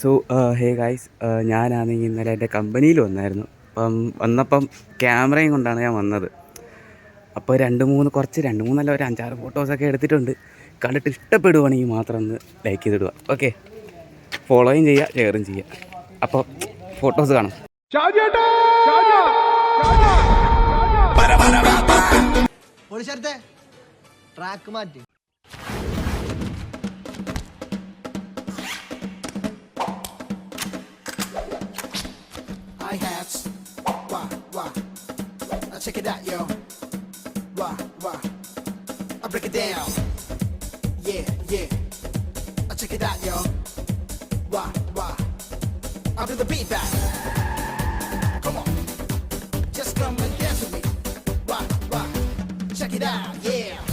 So hey guys, ഞാനാണെങ്കിൽ ഇന്നലെ എൻ്റെ കമ്പനിയിൽ വന്നായിരുന്നു. വന്നപ്പം ക്യാമറയും കൊണ്ടാണ് ഞാൻ വന്നത്. അപ്പോൾ രണ്ട് മൂന്നല്ല ഒരു 5-6 ഫോട്ടോസൊക്കെ എടുത്തിട്ടുണ്ട്. കണ്ടിട്ട് ഇഷ്ടപ്പെടുവാണെങ്കിൽ മാത്രം ഒന്ന് ലൈക്ക് ചെയ്തിടുക. ഓക്കെ, ഫോളോയും ചെയ്യുക, ഷെയറും ചെയ്യുക. അപ്പോൾ ഫോട്ടോസ് കാണാം. ട്രാക്ക് മാറ്റി. Check it out, yo. Wah, wah. I break it down. Yeah, yeah. Check it out, yo. Wah, wah. I'll do the beat back. Come on. Just come and dance with me. Wah, wah. Check it out, yeah.